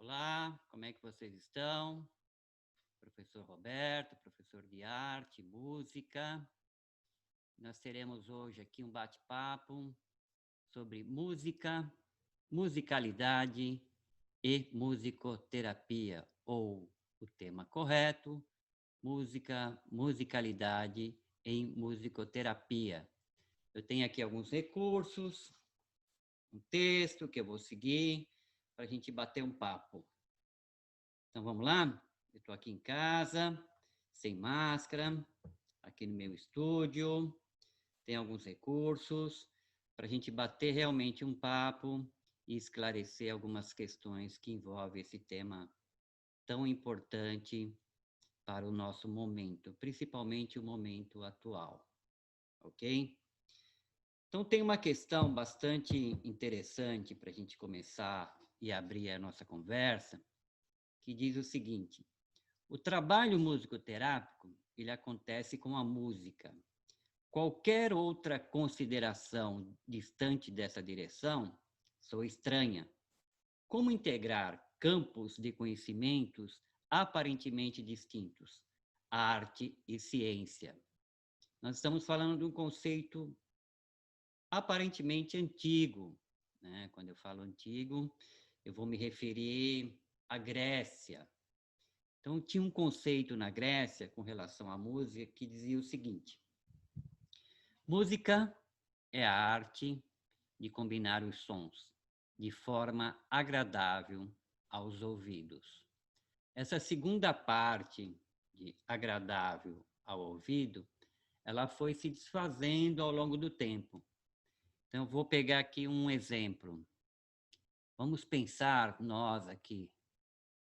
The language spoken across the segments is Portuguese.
Olá, como é que vocês estão? Professor Roberto, professor de arte, música. Nós teremos hoje aqui um bate-papo sobre música, musicalidade e musicoterapia, ou o tema correto, música, musicalidade em musicoterapia. Eu tenho aqui alguns recursos, um texto que eu vou seguir para a gente bater um papo. Então, vamos lá? Eu estou aqui em casa, sem máscara, aqui no meu estúdio, tem alguns recursos para a gente bater realmente um papo e esclarecer algumas questões que envolvem esse tema tão importante para o nosso momento, principalmente o momento atual, ok? Então, tem uma questão bastante interessante para a gente começar e abrir a nossa conversa, que diz o seguinte: o trabalho musicoterápico, ele acontece com a música. Qualquer outra consideração distante dessa direção soa estranha. Como integrar campos de conhecimentos aparentemente distintos, arte e ciência? Nós estamos falando de um conceito aparentemente antigo, né? Quando eu falo antigo, eu vou me referir à Grécia. Então, tinha um conceito na Grécia com relação à música que dizia o seguinte: música é a arte de combinar os sons de forma agradável aos ouvidos. Essa segunda parte de agradável ao ouvido, ela foi se desfazendo ao longo do tempo. Então, eu vou pegar aqui um exemplo. Vamos pensar nós aqui,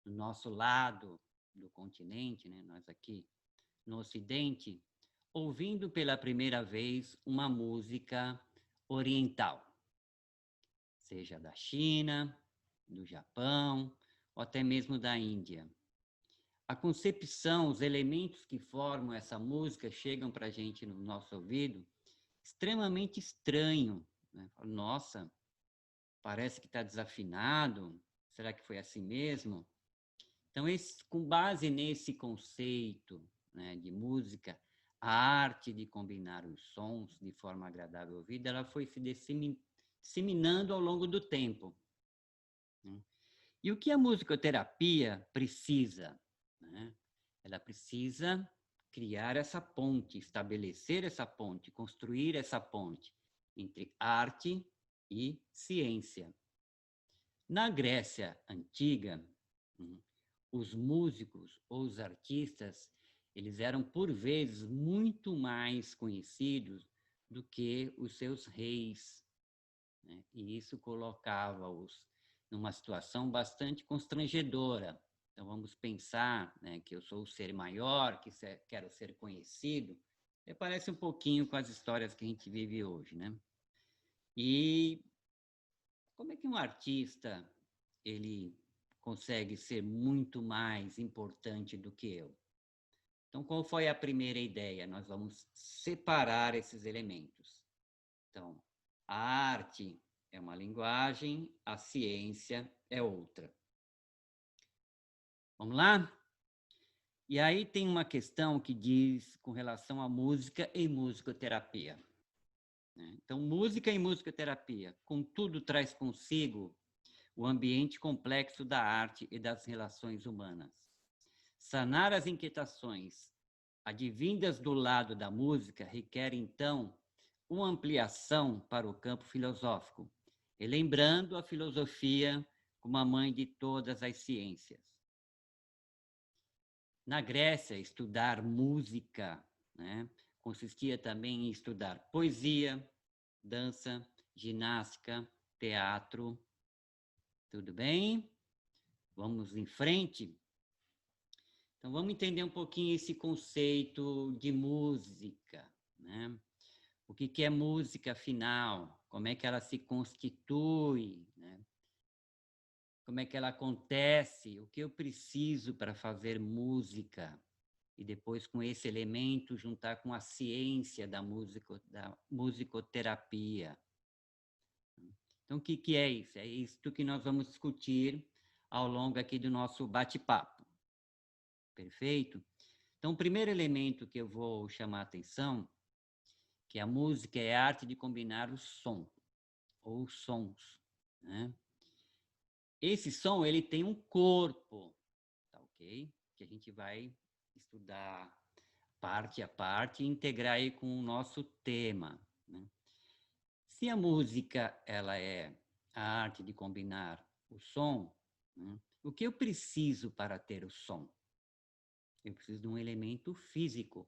do nosso lado do continente, né? Nós aqui no Ocidente, ouvindo pela primeira vez uma música oriental, seja da China, do Japão, ou até mesmo da Índia. A concepção, os elementos que formam essa música chegam para a gente no nosso ouvido extremamente estranho, né? Nossa, parece que está desafinado, será que foi assim mesmo? Então, com base nesse conceito, né, de música, a arte de combinar os sons de forma agradável ao ouvido, ela foi se disseminando ao longo do tempo, né? E o que a musicoterapia precisa, né? Ela precisa criar essa ponte, estabelecer essa ponte, construir essa ponte entre arte e ciência. Na Grécia Antiga, os músicos ou os artistas, eles eram, por vezes, muito mais conhecidos do que os seus reis, né? E isso colocava-os numa situação bastante constrangedora. Então, vamos pensar, né, que eu sou o ser maior, que quero ser conhecido, parece um pouquinho com as histórias que a gente vive hoje, né? E como é que um artista, ele consegue ser muito mais importante do que eu? Então, qual foi a primeira ideia? Nós vamos separar esses elementos. Então, a arte é uma linguagem, a ciência é outra. Vamos lá? E aí tem uma questão que diz com relação à música e musicoterapia, né? Então, música e musicoterapia, contudo, traz consigo o ambiente complexo da arte e das relações humanas. Sanar as inquietações advindas do lado da música requer, então, uma ampliação para o campo filosófico, relembrando a filosofia como a mãe de todas as ciências. Na Grécia, estudar música, né, consistia também em estudar poesia, dança, ginástica, teatro. Tudo bem? Vamos em frente? Então, vamos entender um pouquinho esse conceito de música, né? O que é música, afinal? Como é que ela se constitui, né? Como é que ela acontece? O que eu preciso para fazer música? E depois, com esse elemento, juntar com a ciência da musicoterapia. Então, o que é isso? É isso que nós vamos discutir ao longo aqui do nosso bate-papo. Perfeito? Então, o primeiro elemento que eu vou chamar a atenção, que a música é a arte de combinar o som, ou sons, né? Esse som, ele tem um corpo, tá ok? Que a gente vai estudar parte a parte e integrar aí com o nosso tema, né? Se a música, ela é a arte de combinar o som, né? O que eu preciso para ter o som? Eu preciso de um elemento físico.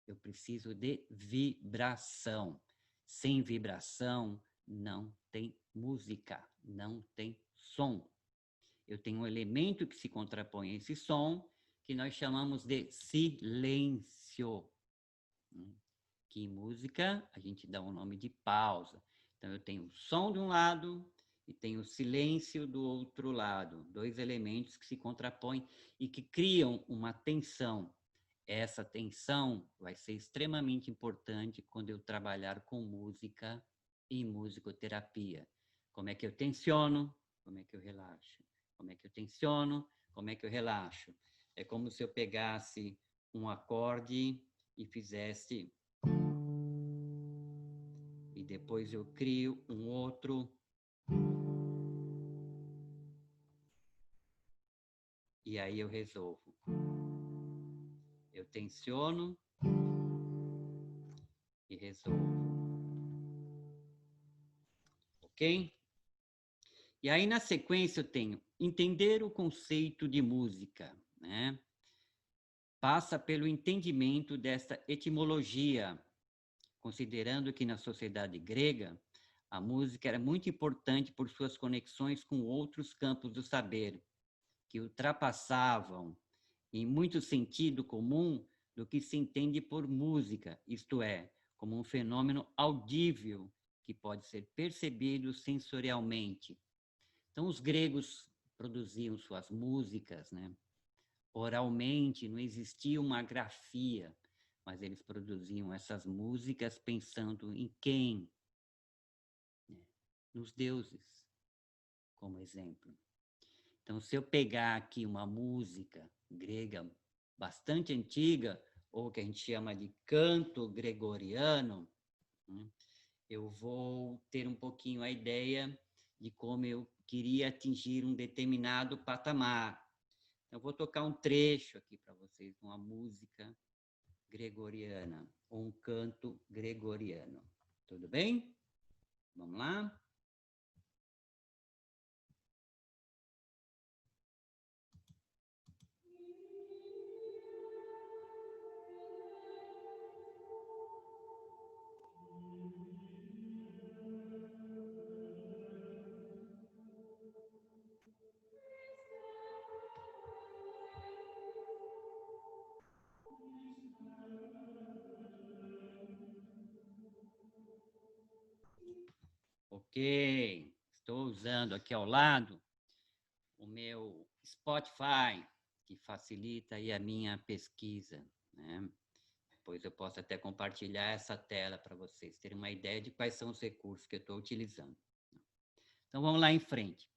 Eu preciso de vibração. Sem vibração, não tem música, não tem som. Eu tenho um elemento que se contrapõe a esse som, que nós chamamos de silêncio. Que em música a gente dá o nome de pausa. Então, eu tenho o som de um lado e tenho o silêncio do outro lado. Dois elementos que se contrapõem e que criam uma tensão. Essa tensão vai ser extremamente importante quando eu trabalhar com música e musicoterapia. Como é que eu tensiono? Como é que eu relaxo? Como é que eu tensiono? Como é que eu relaxo? É como se eu pegasse um acorde e fizesse... E depois eu crio um outro. E aí eu resolvo. Eu tensiono e resolvo. Ok? E aí, na sequência, eu tenho entender o conceito de música, né? Passa pelo entendimento desta etimologia, considerando que na sociedade grega, a música era muito importante por suas conexões com outros campos do saber, que ultrapassavam, em muito sentido comum, do que se entende por música, isto é, como um fenômeno audível que pode ser percebido sensorialmente. Então, os gregos produziam suas músicas, né? Oralmente, não existia uma grafia, mas eles produziam essas músicas pensando em quem? Né? Nos deuses, como exemplo. Então, se eu pegar aqui uma música grega bastante antiga, ou que a gente chama de canto gregoriano, né? Eu vou ter um pouquinho a ideia de como eu queria atingir um determinado patamar. Eu vou tocar um trecho aqui para vocês, uma música gregoriana, ou um canto gregoriano. Tudo bem? Vamos lá? Ok. Estou usando aqui ao lado o meu Spotify, que facilita aí a minha pesquisa, né? Depois eu posso até compartilhar essa tela para vocês terem uma ideia de quais são os recursos que eu estou utilizando. Então, vamos lá em frente.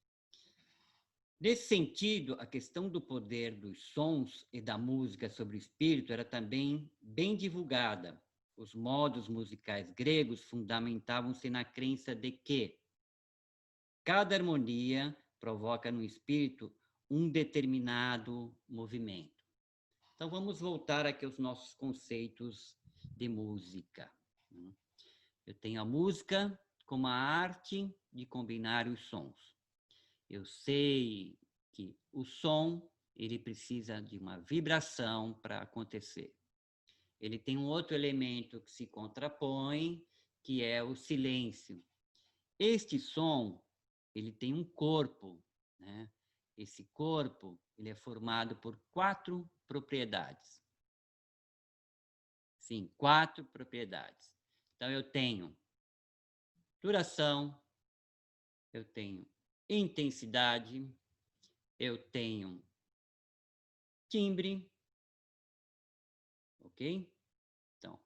Nesse sentido, a questão do poder dos sons e da música sobre o espírito era também bem divulgada. Os modos musicais gregos fundamentavam-se na crença de que cada harmonia provoca no espírito um determinado movimento. Então, vamos voltar aqui aos nossos conceitos de música. Eu tenho a música como a arte de combinar os sons. Eu sei que o som, ele precisa de uma vibração para acontecer. Ele tem um outro elemento que se contrapõe, que é o silêncio. Este som, ele tem um corpo, né? Esse corpo, ele é formado por 4 propriedades. Sim, 4 propriedades. Então, eu tenho duração, eu tenho intensidade, eu tenho timbre, ok? Então,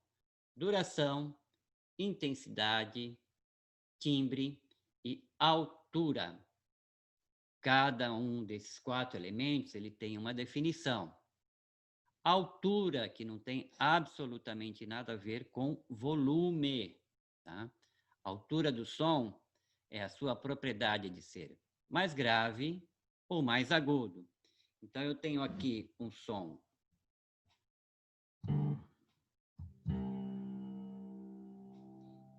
duração, intensidade, timbre e altura. cada um desses 4 elementos, ele tem uma definição. Altura, que não tem absolutamente nada a ver com volume, tá? A altura do som é a sua propriedade de ser mais grave ou mais agudo. Então, eu tenho aqui um som.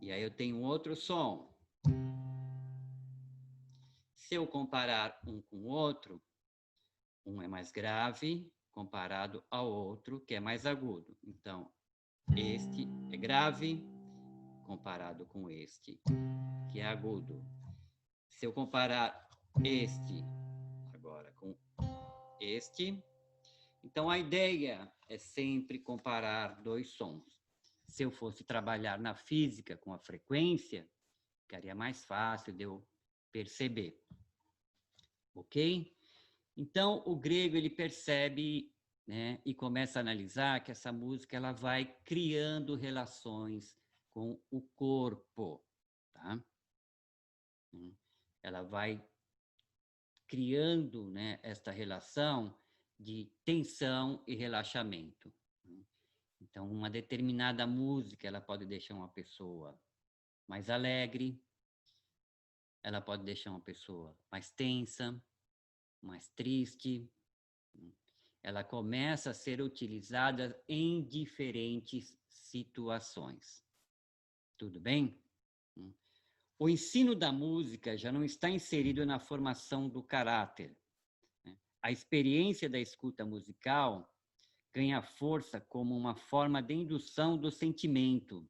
E aí eu tenho outro som. Se eu comparar um com o outro, um é mais grave comparado ao outro, que é mais agudo. Então, este é grave comparado com este, que é agudo. Se eu comparar este agora com este, então a ideia é sempre comparar 2 sons. Se eu fosse trabalhar na física com a frequência, ficaria mais fácil de eu perceber. Ok? Então, o grego, ele percebe, né, e começa a analisar que essa música ela vai criando relações com o corpo, tá? Ela vai criando, né, esta relação de tensão e relaxamento. Então, uma determinada música, ela pode deixar uma pessoa mais alegre, ela pode deixar uma pessoa mais tensa, mais triste. Ela começa a ser utilizada em diferentes situações. Tudo bem? O ensino da música já não está inserido na formação do caráter. A experiência da escuta musical ganha força como uma forma de indução do sentimento.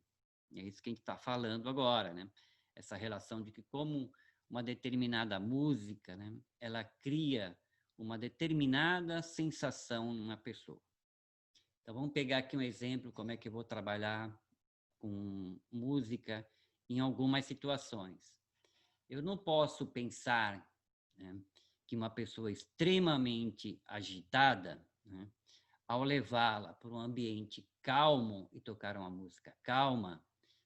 É isso que a gente está falando agora, né? Essa relação de que como uma determinada música, né, ela cria uma determinada sensação numa pessoa. Então, vamos pegar aqui um exemplo, como é que eu vou trabalhar com música em algumas situações. Eu não posso pensar, né, que uma pessoa extremamente agitada, né, ao levá-la para um ambiente calmo e tocar uma música calma,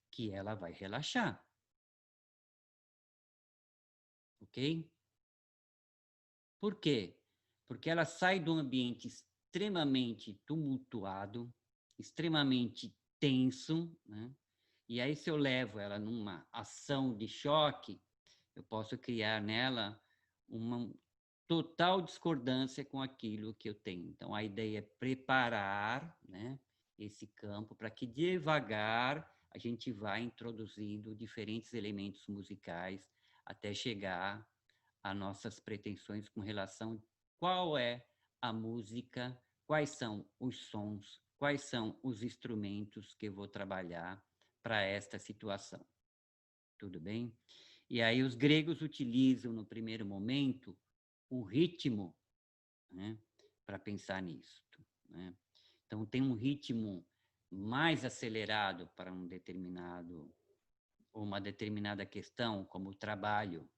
que ela vai relaxar. Ok? Por quê? Porque ela sai de um ambiente extremamente tumultuado, extremamente tenso, né? E aí, se eu levo ela numa ação de choque, eu posso criar nela uma total discordância com aquilo que eu tenho. Então, a ideia é preparar, né, esse campo para que devagar a gente vá introduzindo diferentes elementos musicais até chegar a nossas pretensões com relação a qual é a música, quais são os sons, quais são os instrumentos que eu vou trabalhar para esta situação. Tudo bem? E aí os gregos utilizam, no primeiro momento, o ritmo, né, para pensar nisso. Né? Então, tem um ritmo mais acelerado para um determinado, ou uma determinada questão, como o trabalho,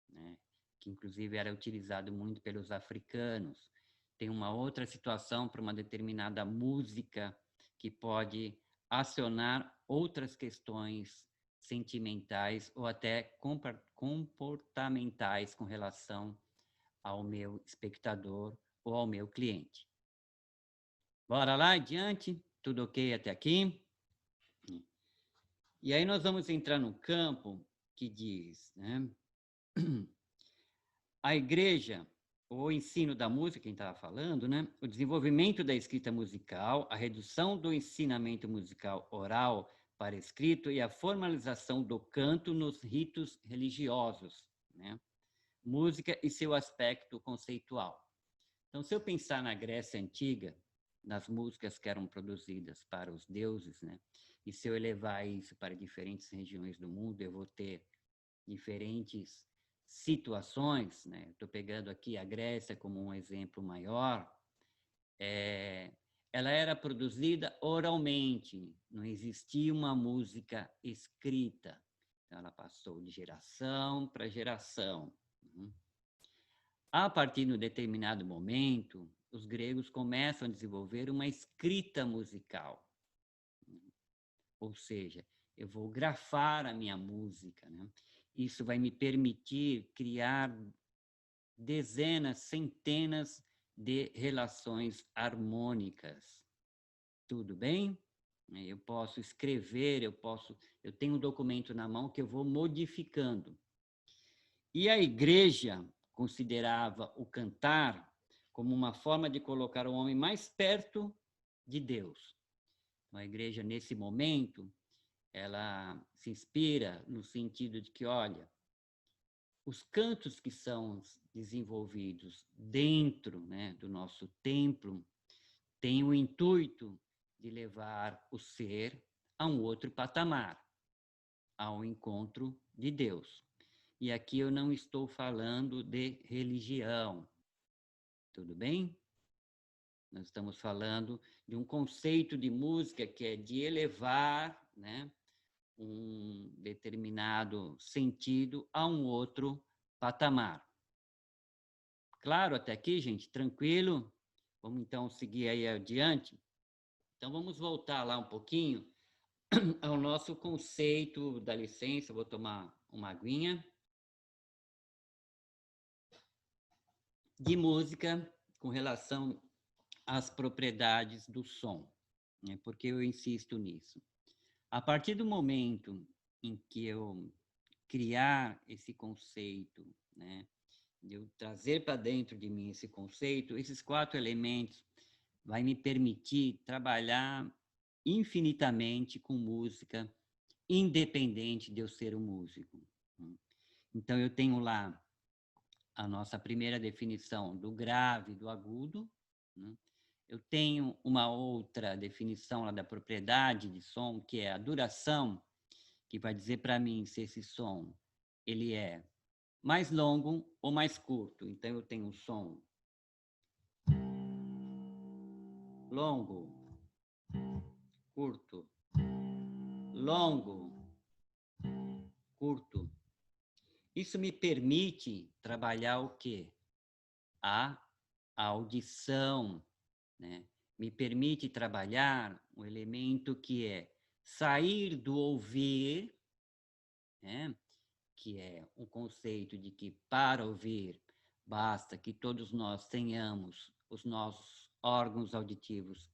né? Que inclusive era utilizado muito pelos africanos. Tem uma outra situação para uma determinada música que pode acionar outras questões sentimentais ou até comportamentais com relação ao meu espectador ou ao meu cliente. Bora lá, adiante? Tudo ok até aqui? E aí nós vamos entrar no campo que diz, né? A igreja, o ensino da música, quem estava falando, né? O desenvolvimento da escrita musical, a redução do ensinamento musical oral para escrito e a formalização do canto nos ritos religiosos, né? Música e seu aspecto conceitual. Então, se eu pensar na Grécia Antiga, nas músicas que eram produzidas para os deuses, né? E se eu elevar isso para diferentes regiões do mundo, eu vou ter diferentes situações, né? Estou pegando aqui a Grécia como um exemplo maior, ela era produzida oralmente, não existia uma música escrita. Então, ela passou de geração para geração. A partir de um determinado momento, os gregos começam a desenvolver uma escrita musical. Ou seja, eu vou grafar a minha música, né? Isso vai me permitir criar dezenas, centenas de relações harmônicas. Tudo bem? Eu posso escrever, eu tenho um documento na mão que eu vou modificando. E a igreja considerava o cantar como uma forma de colocar o homem mais perto de Deus. Então, a igreja, nesse momento, ela se inspira no sentido de que, olha, os cantos que são desenvolvidos dentro, né, do nosso templo têm o intuito de levar o ser a um outro patamar, ao encontro de Deus. E aqui eu não estou falando de religião, tudo bem? Nós estamos falando de um conceito de música que é de elevar, né, um determinado sentido a um outro patamar. Claro, até aqui, gente, tranquilo? Vamos então seguir aí adiante? Então vamos voltar lá um pouquinho ao nosso conceito, dá licença, vou tomar uma aguinha, de música com relação às propriedades do som, né? Porque eu insisto nisso. A partir do momento em que eu criar esse conceito, né, de eu trazer para dentro de mim esse conceito, esses 4 elementos vai me permitir trabalhar infinitamente com música, independente de eu ser um músico. Então, eu tenho lá a nossa primeira definição do grave, do agudo, né? Eu tenho uma outra definição lá da propriedade de som, que é a duração, que vai dizer para mim se esse som ele é mais longo ou mais curto. Então, eu tenho um som longo, curto, longo, curto. Isso me permite trabalhar o quê? A audição, né? Me permite trabalhar um elemento que é sair do ouvir, né? Que é um conceito de que para ouvir basta que todos nós tenhamos os nossos órgãos auditivos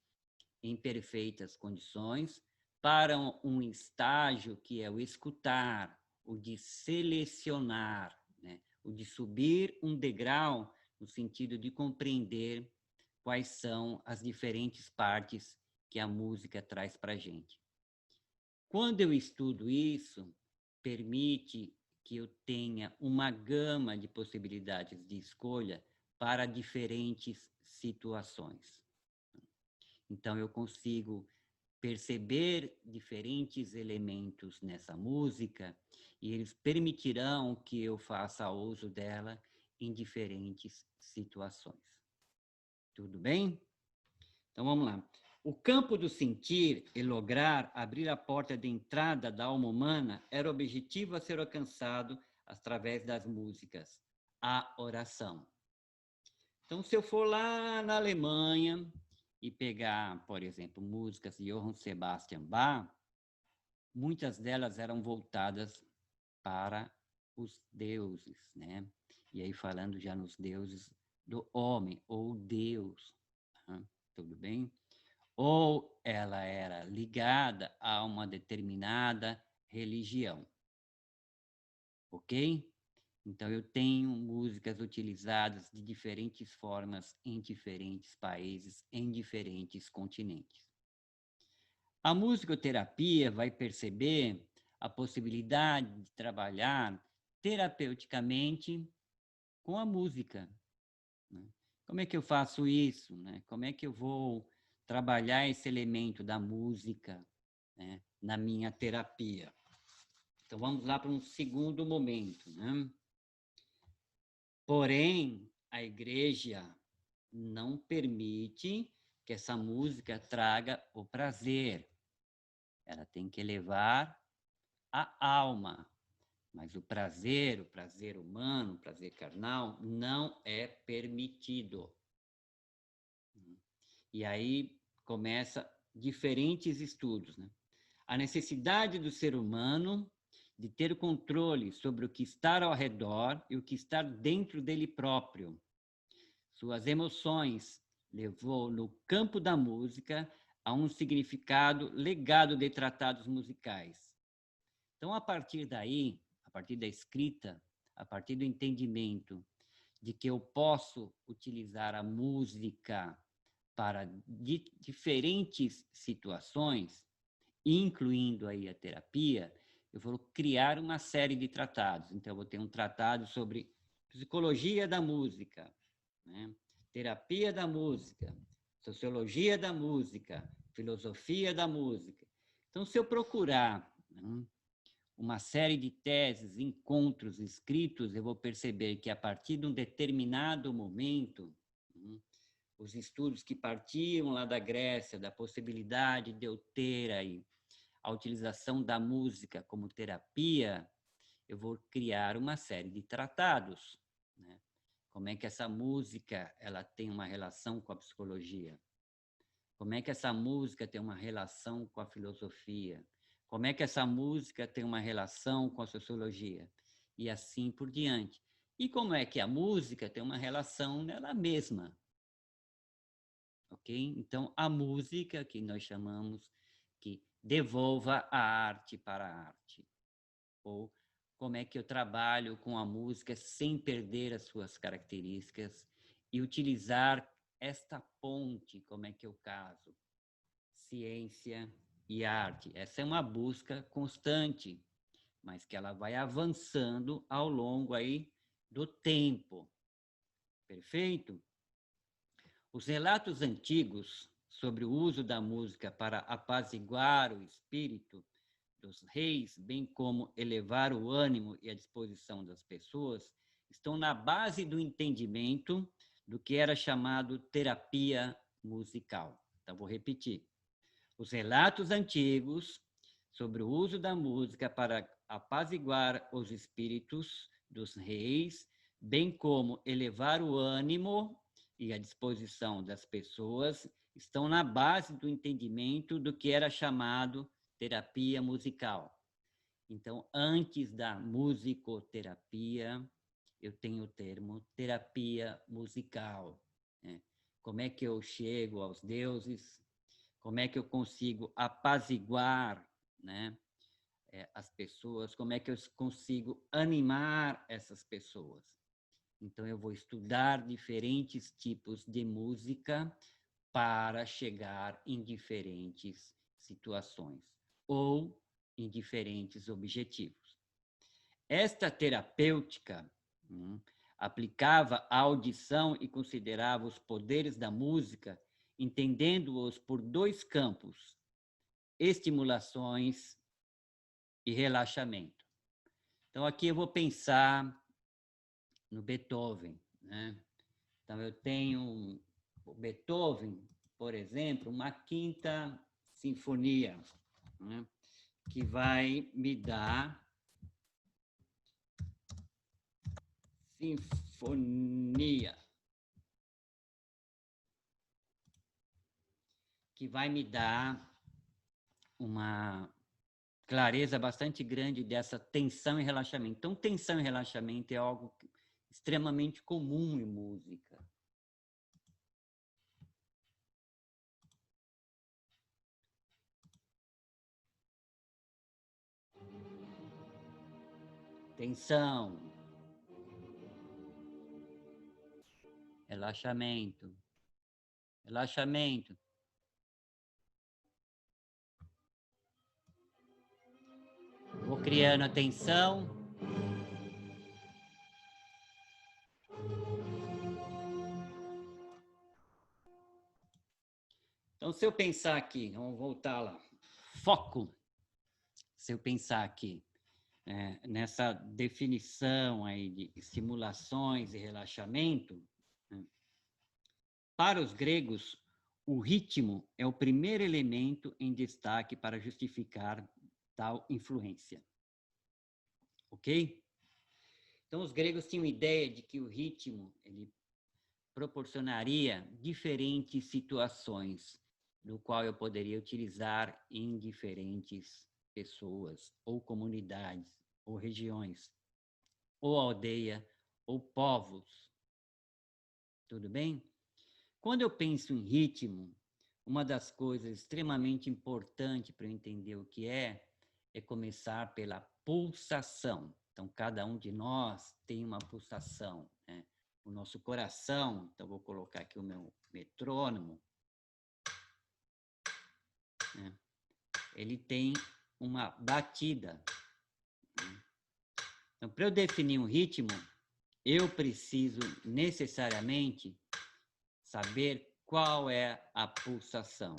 em perfeitas condições, para um estágio que é o escutar, o de selecionar, né? O de subir um degrau no sentido de compreender quais são as diferentes partes que a música traz para a gente. Quando eu estudo isso, permite que eu tenha uma gama de possibilidades de escolha para diferentes situações. Então, eu consigo perceber diferentes elementos nessa música e eles permitirão que eu faça uso dela em diferentes situações. Tudo bem? Então, vamos lá. O campo do sentir e lograr abrir a porta de entrada da alma humana era o objetivo a ser alcançado através das músicas, a oração. Então, se eu for lá na Alemanha e pegar, por exemplo, músicas de Johann Sebastian Bach, muitas delas eram voltadas para os deuses, né? E aí falando já nos deuses do homem, ou Deus, tudo bem? Ou ela era ligada a uma determinada religião, ok? Então, eu tenho músicas utilizadas de diferentes formas em diferentes países, em diferentes continentes. A musicoterapia vai perceber a possibilidade de trabalhar terapeuticamente com a música, né? Como é que eu faço isso, né? Como é que eu vou trabalhar esse elemento da música, né, na minha terapia? Então, vamos lá para um segundo momento, né? Porém, a igreja não permite que essa música traga o prazer. Ela tem que elevar a alma. Mas o prazer humano, o prazer carnal, não é permitido. E aí começa diferentes estudos, né? A necessidade do ser humano de ter controle sobre o que está ao redor e o que está dentro dele próprio. Suas emoções levou no campo da música a um significado legado de tratados musicais. Então, a partir daí, a partir da escrita, a partir do entendimento de que eu posso utilizar a música para diferentes situações, incluindo aí a terapia, eu vou criar uma série de tratados. Então, eu vou ter um tratado sobre psicologia da música, né? Terapia da música, sociologia da música, filosofia da música. Então, se eu procurar, né, uma série de teses, encontros escritos, eu vou perceber que a partir de um determinado momento, os estudos que partiam lá da Grécia, da possibilidade de eu ter aí a utilização da música como terapia, eu vou criar uma série de tratados, né? Como é que essa música ela tem uma relação com a psicologia? Como é que essa música tem uma relação com a filosofia? Como é que essa música tem uma relação com a sociologia? E assim por diante. E como é que a música tem uma relação nela mesma? Ok? Então, a música, que nós chamamos que devolva a arte para a arte. Ou como é que eu trabalho com a música sem perder as suas características e utilizar esta ponte, como é que eu caso ciência e arte. Essa é uma busca constante, mas que ela vai avançando ao longo aí do tempo. Perfeito? Os relatos antigos sobre o uso da música para apaziguar o espírito dos reis, bem como elevar o ânimo e a disposição das pessoas, estão na base do entendimento do que era chamado terapia musical. Então, vou repetir. Os relatos antigos sobre o uso da música para apaziguar os espíritos dos reis, bem como elevar o ânimo e a disposição das pessoas, estão na base do entendimento do que era chamado terapia musical. Então, antes da musicoterapia, eu tenho o termo terapia musical, né? Como é que eu chego aos deuses? Como é que eu consigo apaziguar, né, as pessoas? Como é que eu consigo animar essas pessoas? Então, eu vou estudar diferentes tipos de música para chegar em diferentes situações ou em diferentes objetivos. Esta terapêutica aplicava a audição e considerava os poderes da música, entendendo-os por dois campos: estimulações e relaxamento. Então, aqui eu vou pensar no Beethoven, né? Então, eu tenho o Beethoven, por exemplo, uma quinta sinfonia, né, que vai me dar sinfonia, que vai me dar uma clareza bastante grande dessa tensão e relaxamento. Então, tensão e relaxamento é algo extremamente comum em música. Tensão, relaxamento, relaxamento. Vou criando a tensão. Então, se eu pensar aqui, vamos voltar lá. Foco. Se eu pensar aqui, nessa definição aí de estimulações e relaxamento, né, para os gregos, o ritmo é o primeiro elemento em destaque para justificar tal influência. Ok? Então, os gregos tinham ideia de que o ritmo ele proporcionaria diferentes situações, no qual eu poderia utilizar em diferentes pessoas ou comunidades ou regiões, ou aldeia, ou povos. Tudo bem? Quando eu penso em ritmo, uma das coisas extremamente importantes para eu entender o que é começar pela pulsação. Então, cada um de nós tem uma pulsação, né? O nosso coração, então vou colocar aqui o meu metrônomo, né? Ele tem uma batida. Então, para eu definir um ritmo, eu preciso necessariamente saber qual é a pulsação.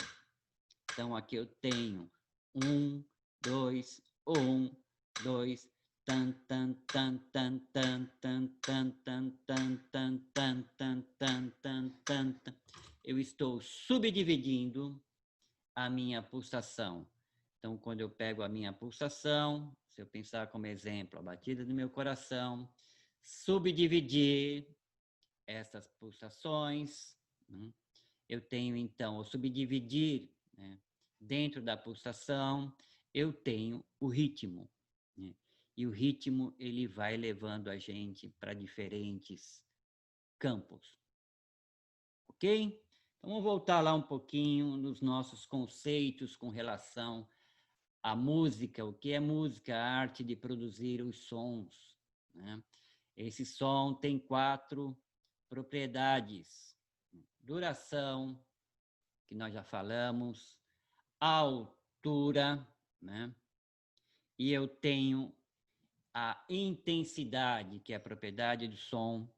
Então, aqui eu tenho 1, 2, 1, 2, tan, tan, tan, tan, tan, tan, tan, tan, tan, tan, tan, tan, tan, tan, tan. Eu estou subdividindo a minha pulsação. Então, quando eu pego a minha pulsação, se eu pensar como exemplo, a batida do meu coração, subdividir essas pulsações, né? Eu tenho, então, o subdividir, né? Dentro da pulsação, eu tenho o ritmo, né? E o ritmo, ele vai levando a gente para diferentes campos. Ok? Então, vamos voltar lá um pouquinho nos nossos conceitos com relação à música. O que é música? A arte de produzir os sons, né? Esse som tem 4 propriedades: duração, que nós já falamos, altura, né? E eu tenho a intensidade, que é a propriedade do som,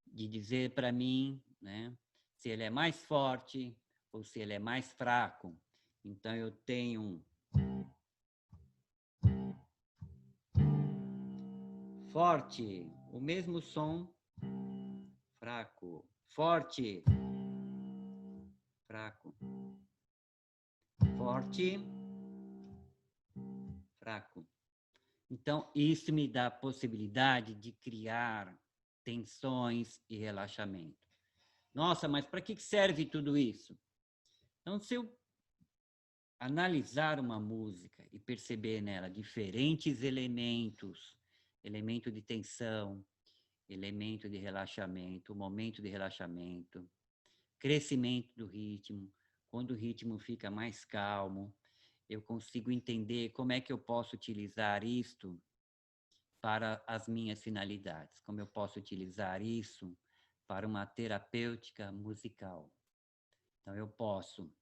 de dizer para mim, né, se ele é mais forte ou se ele é mais fraco. Então, eu tenho forte, o mesmo som, fraco, forte, fraco, forte, fraco. Então, isso me dá a possibilidade de criar tensões e relaxamento. Nossa, mas para que serve tudo isso? Então, se eu analisar uma música e perceber nela diferentes elementos, elemento de tensão, elemento de relaxamento, momento de relaxamento, crescimento do ritmo, quando o ritmo fica mais calmo, eu consigo entender como é que eu posso utilizar isto para as minhas finalidades, como eu posso utilizar isso para uma terapêutica musical. Então, eu posso,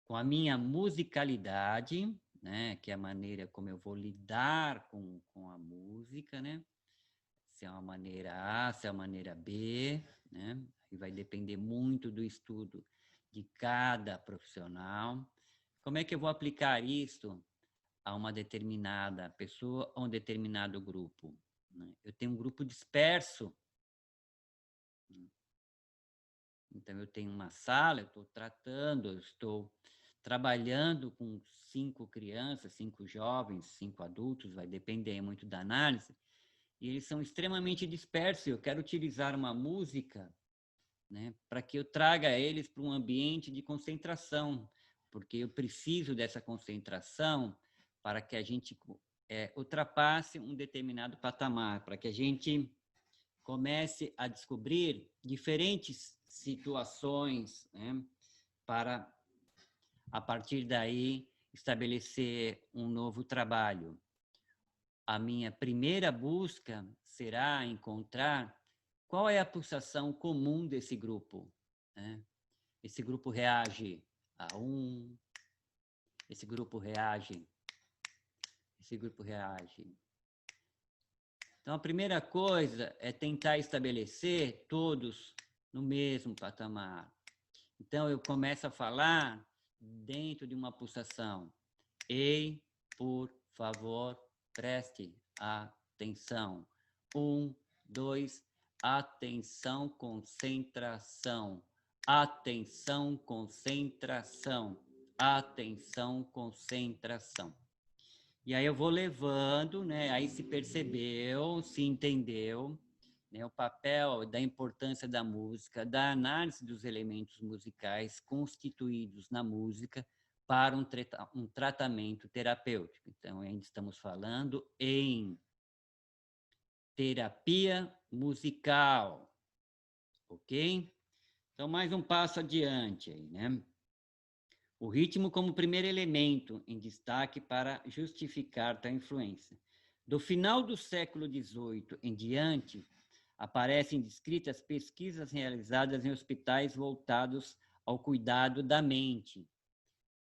com a minha musicalidade, né, que é a maneira como eu vou lidar com a música, né, se é uma maneira A, se é uma maneira B, né, e vai depender muito do estudo de cada profissional. Como é que eu vou aplicar isso a uma determinada pessoa ou um determinado grupo, né? Eu tenho um grupo disperso, né? Então eu tenho uma sala, eu estou tratando, eu estou trabalhando com 5 crianças, 5 jovens, 5 adultos, vai depender muito da análise, e eles são extremamente dispersos. Eu quero utilizar uma música, né, para que eu traga eles para um ambiente de concentração, porque eu preciso dessa concentração para que a gente ultrapasse um determinado patamar, para que a gente comece a descobrir diferentes situações, né, para, a partir daí, estabelecer um novo trabalho. A minha primeira busca será encontrar qual é a pulsação comum desse grupo, né? Esse grupo reage a um, esse grupo reage, esse grupo reage. Então, a primeira coisa é tentar estabelecer todos no mesmo patamar. Então, eu começo a falar dentro de uma pulsação. Ei, por favor, preste atenção. 1, 2, atenção, concentração. Atenção, concentração. Atenção, concentração. E aí eu vou levando, né? Aí se percebeu, se entendeu, né, o papel da importância da música, da análise dos elementos musicais constituídos na música, para um tratamento terapêutico. Então, ainda estamos falando em terapia musical, ok? Então, mais um passo adiante aí, né? O ritmo como primeiro elemento em destaque para justificar tal influência. Do final do século XVIII em diante, aparecem descritas pesquisas realizadas em hospitais voltados ao cuidado da mente.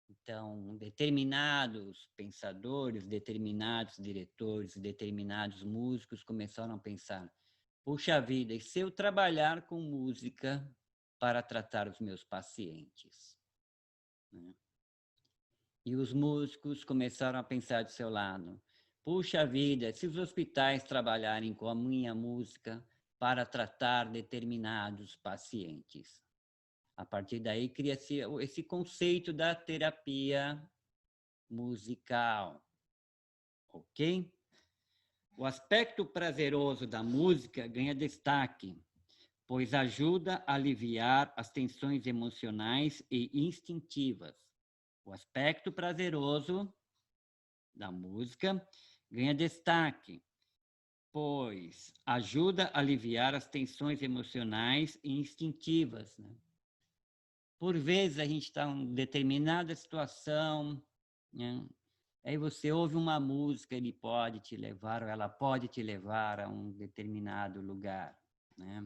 Então, determinados pensadores, determinados diretores, determinados músicos começaram a pensar: puxa vida, e se eu trabalhar com música para tratar os meus pacientes? Né? E os músicos começaram a pensar do seu lado: puxa vida, se os hospitais trabalharem com a minha música para tratar determinados pacientes. A partir daí cria-se esse conceito da terapia musical, ok? O aspecto prazeroso da música ganha destaque, pois ajuda a aliviar as tensões emocionais e instintivas. O aspecto prazeroso da música ganha destaque, pois ajuda a aliviar as tensões emocionais e instintivas, né? Por vezes a gente está em uma determinada situação, né? Aí você ouve uma música, ele pode te levar, ou ela pode te levar a um determinado lugar, né?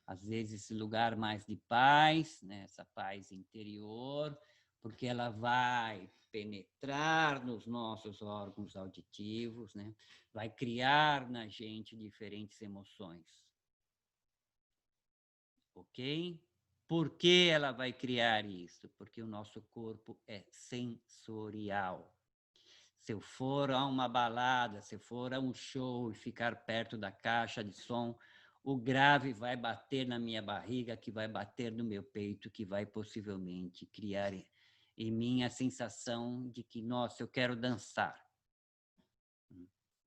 Às vezes esse lugar mais de paz, né? Essa paz interior, porque ela vai penetrar nos nossos órgãos auditivos, né? Vai criar na gente diferentes emoções, ok? Por que ela vai criar isso? Porque o nosso corpo é sensorial. Se eu for a uma balada, se eu for a um show e ficar perto da caixa de som, o grave vai bater na minha barriga, que vai bater no meu peito, que vai possivelmente criar em mim a sensação de que, nossa, eu quero dançar.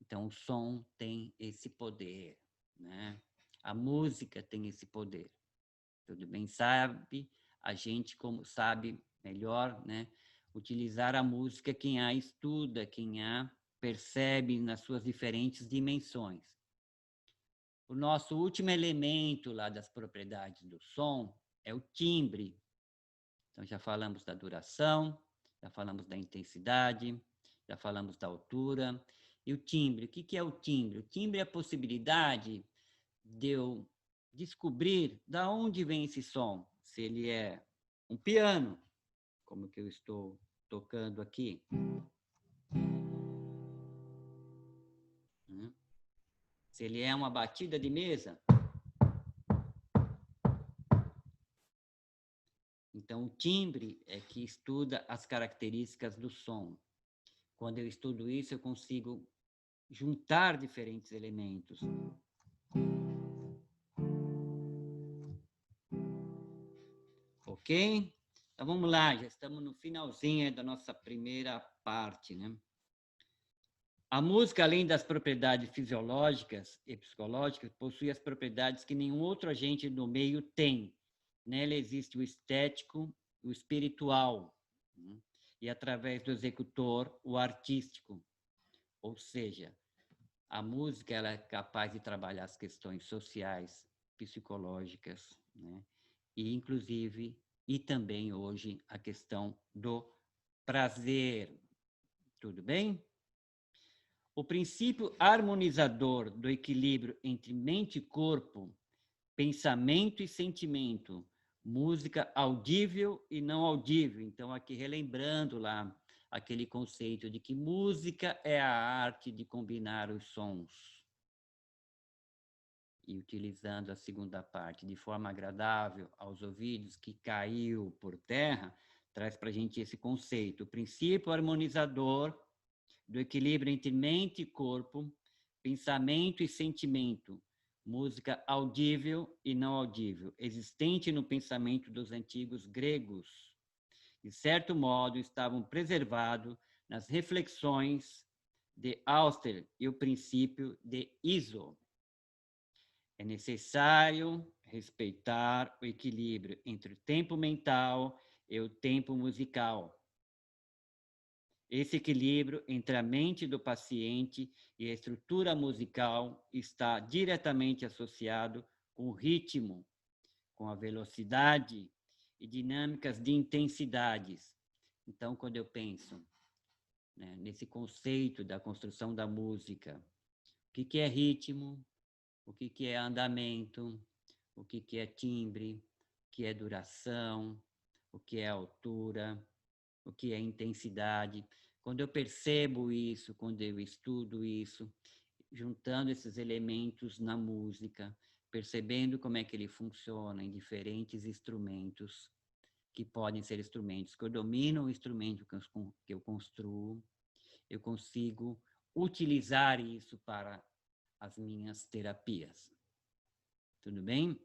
Então, o som tem esse poder, né? A música tem esse poder. Tudo bem, sabe? A gente como sabe melhor, né? Utilizar a música quem a estuda, quem a percebe nas suas diferentes dimensões. O nosso último elemento lá das propriedades do som é o timbre. Então já falamos da duração, já falamos da intensidade, já falamos da altura. E o timbre, o que é o timbre? O timbre é a possibilidade de eu descobrir da onde vem esse som. Se ele é um piano, como que eu estou tocando aqui, né? Se ele é uma batida de mesa. Então, o timbre é que estuda as características do som. Quando eu estudo isso, eu consigo juntar diferentes elementos. Ok? Então, vamos lá, já estamos no finalzinho da nossa primeira parte, né? A música, além das propriedades fisiológicas e psicológicas, possui as propriedades que nenhum outro agente do meio tem. Nela existe o estético, o espiritual, né? E através do executor, o artístico. Ou seja, a música ela é capaz de trabalhar as questões sociais, psicológicas, né? E inclusive, e também hoje, a questão do prazer. Tudo bem? O princípio harmonizador do equilíbrio entre mente e corpo, pensamento e sentimento, música audível e não audível. Então, aqui relembrando lá aquele conceito de que música é a arte de combinar os sons. E utilizando a segunda parte de forma agradável aos ouvidos, que caiu por terra, traz para a gente esse conceito. O princípio harmonizador do equilíbrio entre mente e corpo, pensamento e sentimento, música audível e não audível, existente no pensamento dos antigos gregos. De certo modo, estavam preservados nas reflexões de Auster e o princípio de Iso. É necessário respeitar o equilíbrio entre o tempo mental e o tempo musical. Esse equilíbrio entre a mente do paciente e a estrutura musical está diretamente associado com o ritmo, com a velocidade e dinâmicas de intensidades. Então, quando eu penso, né, nesse conceito da construção da música, o que é ritmo, o que é andamento, o que é timbre, o que é duração, o que é altura, o que é intensidade. Quando eu percebo isso, quando eu estudo isso, juntando esses elementos na música, percebendo como é que ele funciona em diferentes instrumentos, que podem ser instrumentos que eu domino, o instrumento que eu construo, eu consigo utilizar isso para as minhas terapias. Tudo bem?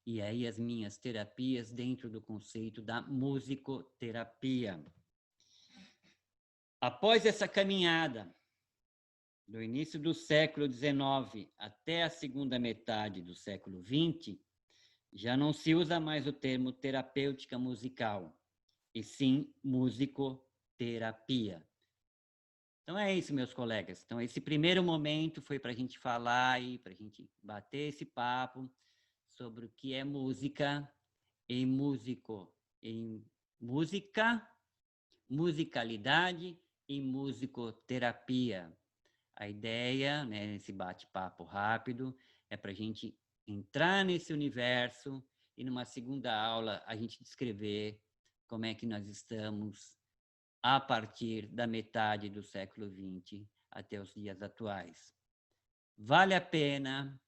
E aí as minhas terapias dentro do conceito da musicoterapia. Após essa caminhada, do início do século XIX até a segunda metade do século XX, já não se usa mais o termo terapêutica musical, e sim musicoterapia. Então é isso, meus colegas. Então esse primeiro momento foi para a gente falar e para a gente bater esse papo sobre o que é música em músico, em música, musicalidade e musicoterapia. A ideia, né, nesse bate-papo rápido, é para a gente entrar nesse universo e, numa segunda aula, a gente descrever como é que nós estamos a partir da metade do século XX até os dias atuais. Vale a pena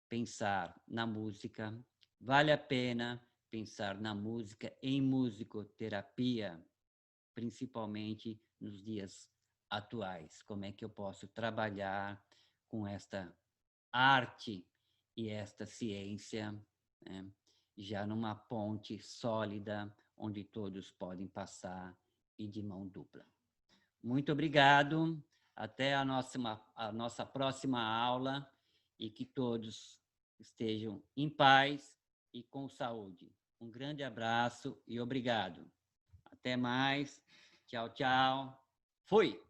pensar na música, vale a pena pensar na música em musicoterapia, principalmente nos dias atuais. Como é que eu posso trabalhar com esta arte e esta ciência, né, já numa ponte sólida, onde todos podem passar e de mão dupla. Muito obrigado, até a nossa próxima aula e que todos estejam em paz e com saúde. Um grande abraço e obrigado. Até mais. Tchau, tchau. Fui!